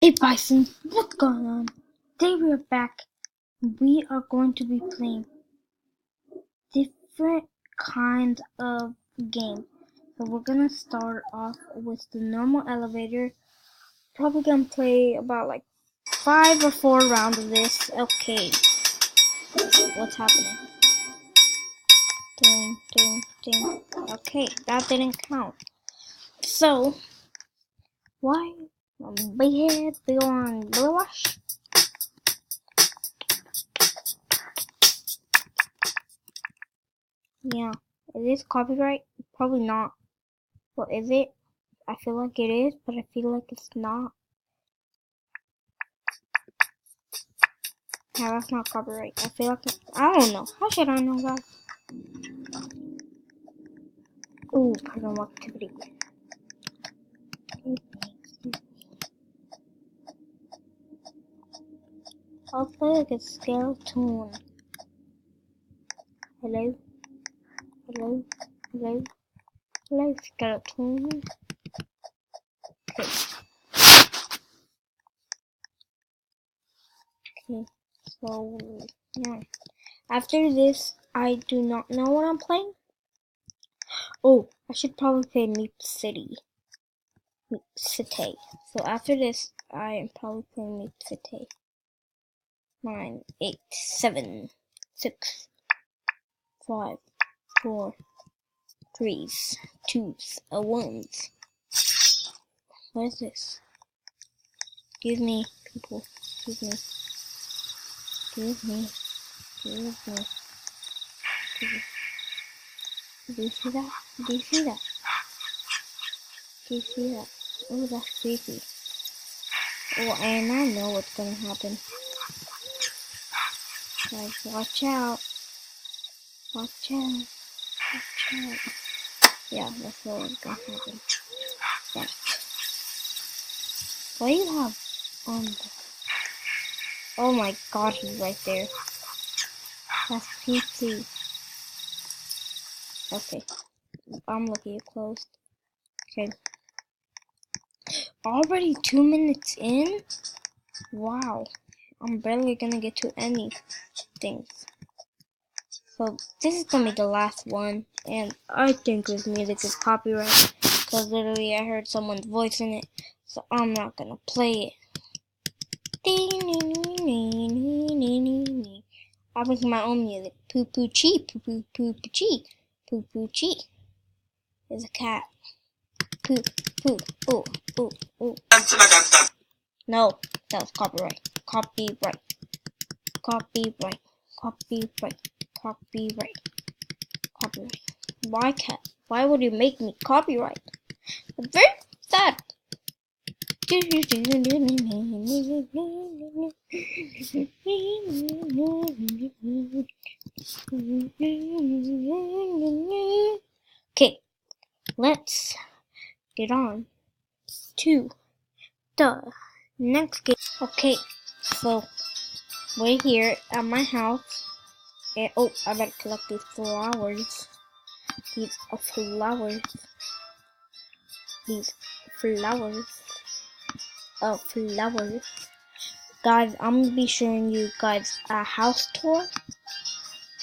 Hey Bison, what's going on? Today we are back. We are going to be playing different kinds of game. So we're gonna start off with the normal elevator. Probably gonna play about like 5 or 4 rounds of this. Okay, what's happening? Ding, ding, ding. Okay, that didn't count. So, why? Big head, big on blue wash. Yeah, is this copyright? Probably not. Well, is it? I feel like it is, but I feel like it's not. Yeah, that's not copyright. I feel like I don't know. How should I know that? Ooh, paranormal activity. I'll play like a skeleton. Hello? Hello? Hello? Hello, skeleton. Okay. Okay. So, yeah. After this, I do not know what I'm playing. Oh, I should probably play Meep City. Meep City. So after this, I am probably playing Meep City. 9, 8, 7, 6, 5, 4, 3s, 2s, 1s. What is this? Give me, people. Give me. Give me. Give me. Give me. Do you see that? Do you see that? Do you see that? Oh, that's creepy. Oh, and I know what's gonna happen. Guys, watch out. Watch out. Watch out. Yeah, that's what's gonna happen. Yeah. What do you have on the... Oh my god, he's right there. That's PT. Okay. I'm looking at closed. Okay. Already 2 minutes in? Wow. I'm barely gonna get to anything. So this is gonna be the last one. And I think this music is copyright. Because literally I heard someone's voice in it. So I'm not gonna play it. I'll make my own music. Poo poo chee, poo poo poo poo chee, poo poo chee. There's a cat. Poo poo. Ooh ooh ooh. No, that was copyright. Copyright. Copyright. Copyright. Copyright. Copyright. Why cat? Why would you make me copyright? I'm very sad. Okay, let's get on to the next game. Okay, so we're here at my house. And oh, I better collect these flowers. These flowers. These flowers. Oh, flowers. Guys, I'm gonna be showing you guys a house tour.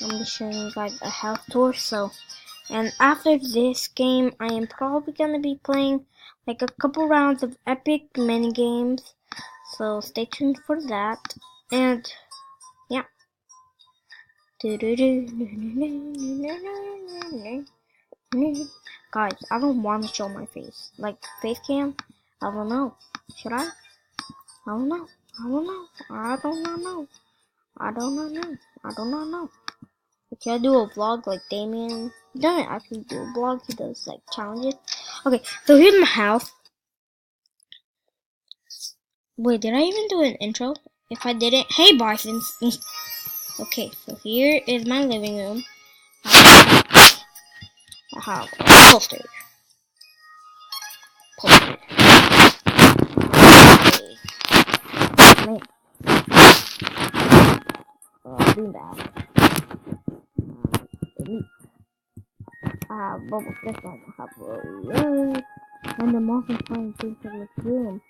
I'm gonna be showing you guys a house tour. So, and after this game, I am probably gonna be playing like a couple rounds of epic mini games. So stay tuned for that. And yeah. Guys, I don't want to show my face. Like face cam. I don't know. Should I? I don't know. I don't know. I don't know. I don't know. I don't know. Should I do a vlog like Damien? He doesn't actually do a vlog. He does like challenges. Okay, so here's my house. Wait, did I even do an intro? If I didn't, hey Bison. Okay, so here is my living room. I have a poster. Man. Beanbag. I have bubble fish. I have a room. And the most important thing for this room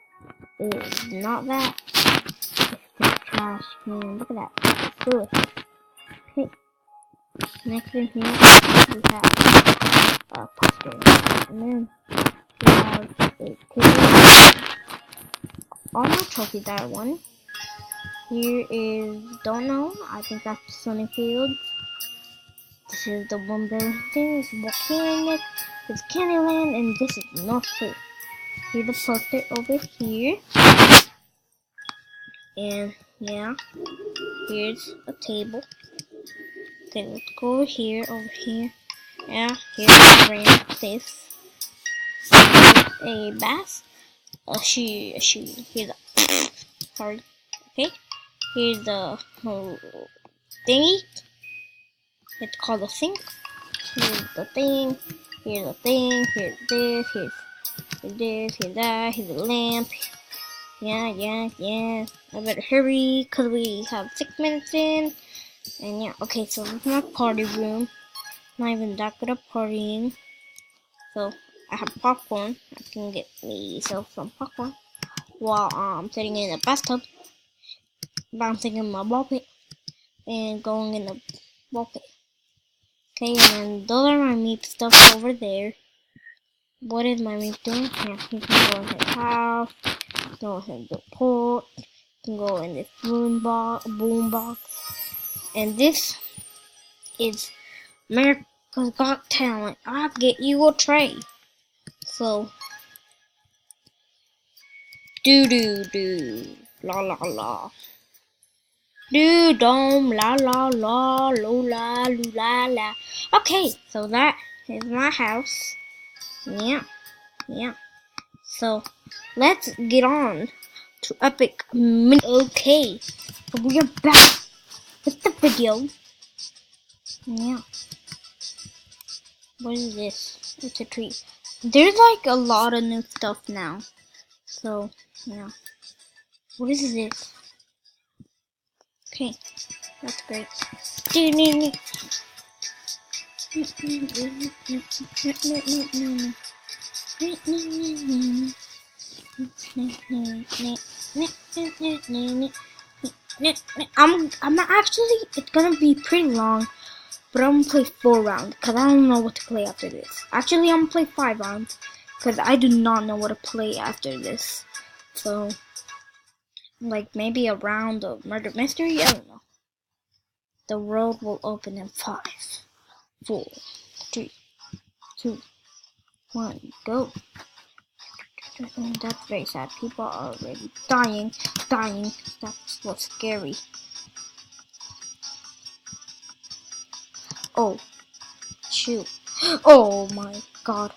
is not that. It's a trash can. Look at that. Ugh. Okay. Next in here, we have a poster. And then we have a table. All my trophies are one. Here is, don't know, I think that's Sunny Fields. This is the one building thing, this is Volcanic, this is Candyland, and this is North Pole. Here's the poster over here. And yeah, here's a table. Okay, let's go over here, Yeah, here's a ramp, this. A bass. A shoe. Here's a, sorry. Okay, here's the thingy. It's called a sink. Here's the thing. Here's the thing. Here's this. Here's this. Here's that. Here's the lamp. Yeah. I better hurry because we have 6 minutes in. And yeah, okay, so this is my party room. Not even that good at partying. So I have popcorn. I can get myself some popcorn while I'm sitting in the bathtub, bouncing in my ball pit, and going in the ball pit. Okay, and then those are my meat stuff over there. What is my meat doing? Yeah, he can go in his house, go in the port, can go in this boom box, and this is America's Got Talent. I'll get you a tray. So, do, la la la. Do dom la la la la la la. Okay, so that is my house. Yeah. So let's get on to epic min. Okay, so we are back with the video. Yeah. What is this? It's a tree. There's like a lot of new stuff now. So yeah. What is this? Okay, that's great. I'm actually, it's gonna be pretty long, but I'm gonna play 4 rounds because I don't know what to play after this. Actually, I'm gonna play 5 rounds because I do not know what to play after this. So, like maybe a round of murder mystery. I don't know. The road will open in 5, 4, 3, 2, 1, go. That's very sad. People are already dying. That's what's scary. Oh, shoot. Oh my god.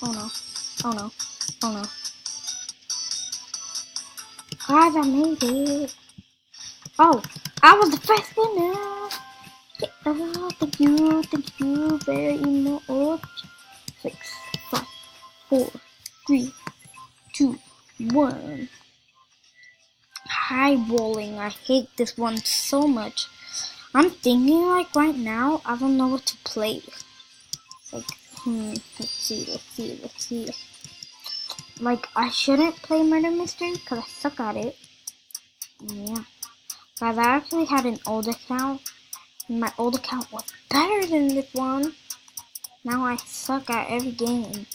Oh no. Guys, I made it. Oh, I was the first winner. Yeah, thank you very much. 6, 5, 4, 3, 2, 1. High bowling. I hate this one so much. I'm thinking like right now, I don't know what to play. Like, let's see. Like, I shouldn't play murder mystery because I suck at it. Yeah. Guys, I actually had an old account. And my old account was better than this one. Now I suck at every game.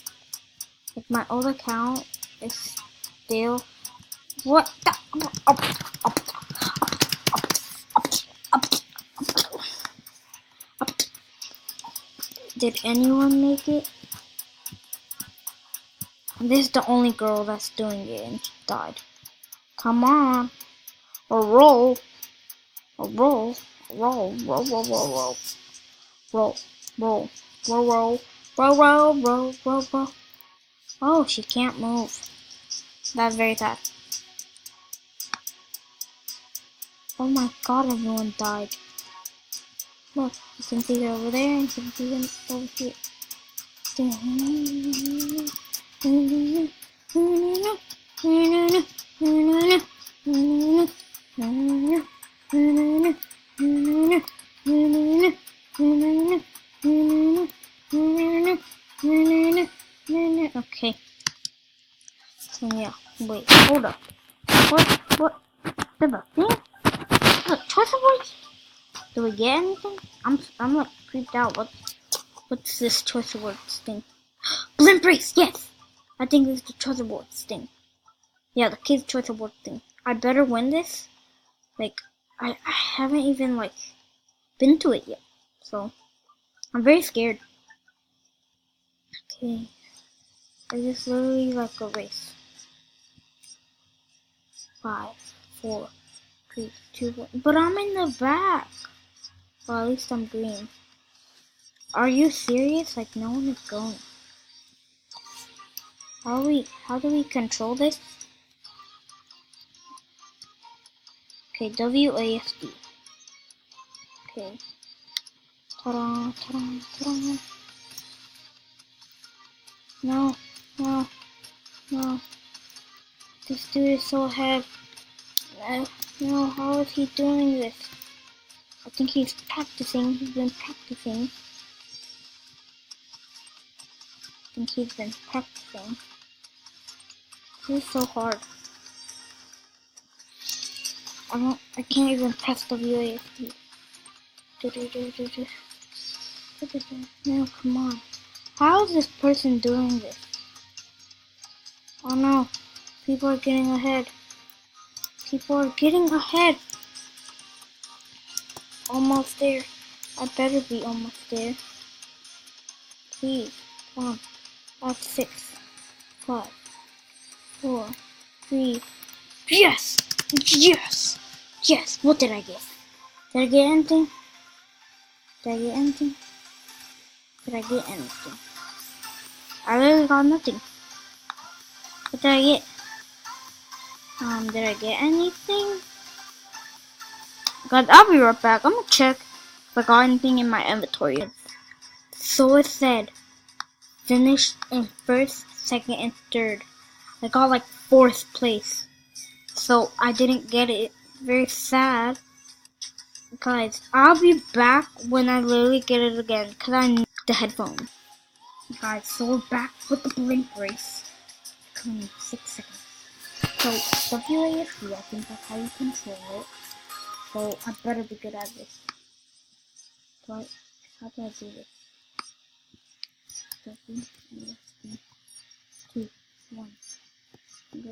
Like, my old account is still... What the... Did anyone make it? This is the only girl that's doing it and she died. Come on. Or roll. Roll. Oh, she can't move. That's very sad. Oh my god, everyone died. Look, you can see them over there and you can see them over here. Okay. Yeah. Wait, hold up. What? The thing? Look, choice of words? Do we get anything? I'm like creeped out. What's this choice of words thing? Blimp race, yes! I think this is the choice of words thing. Yeah, the kid's choice of words thing. I better win this. Like, I haven't even like been to it yet. So I'm very scared. Okay. It is literally like a race. 5, 4, 3, 2, 1. But I'm in the back. Well, at least I'm green. Are you serious? Like, no one is going. How do we control this? Okay, WASD. Okay. Ta-da, ta-da, ta-da. No, no, no. This dude is so ahead. No, how is he doing this? I think he's practicing. He's been practicing. I think he's been practicing. This is so hard. I can't even press WASD. No, come on. How is this person doing this? Oh no, people are getting ahead. People are getting ahead. Almost there. I better be almost there. Please, come on. I have 6, 5, 4, 3. Yes! Yes! Yes! What did I get? Did I get anything? Did I get anything? Did I get anything? I really got nothing. What did I get? Did I get anything? Guys, I'll be right back. I'm gonna check if I got anything in my inventory. So it said, finished in 1st, 2nd, and 3rd. I got like 4th place. So I didn't get it. Very sad. Guys, I'll be back when I literally get it again. Because I need the headphone. Guys, so we're back with the blimp race. Coming in 6 seconds. So, WASD, I think that's how you control it. So, I better be good at this. But, how do I do this? WASD. 2, 1. Go.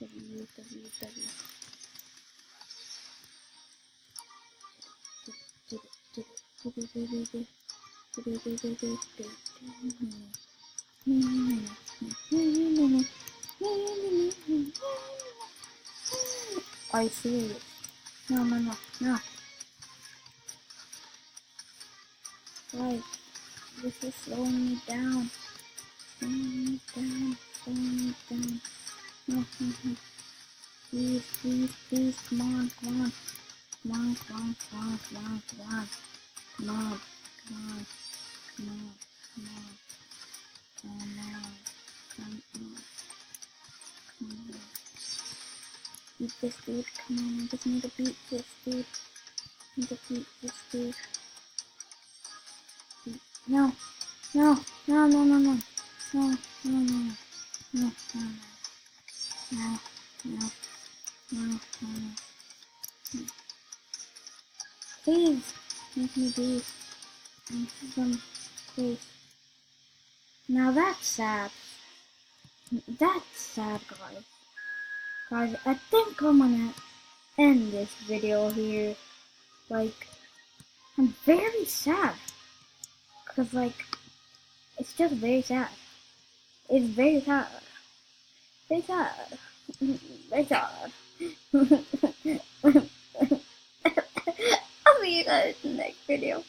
WWW. Are you serious? No. Guys, this is slowing me down. Slowing me down. No. Please, come on. Come on. Beat this dude, come on, I just need to beat this dude. No. Please, make me beat. Please. Now that's sad. That's sad, guys. Guys, I think I'm gonna end this video here. Like, I'm very sad. Cause like, it's just very sad. It's very sad. Very sad. Very sad. I'll see you guys in the next video.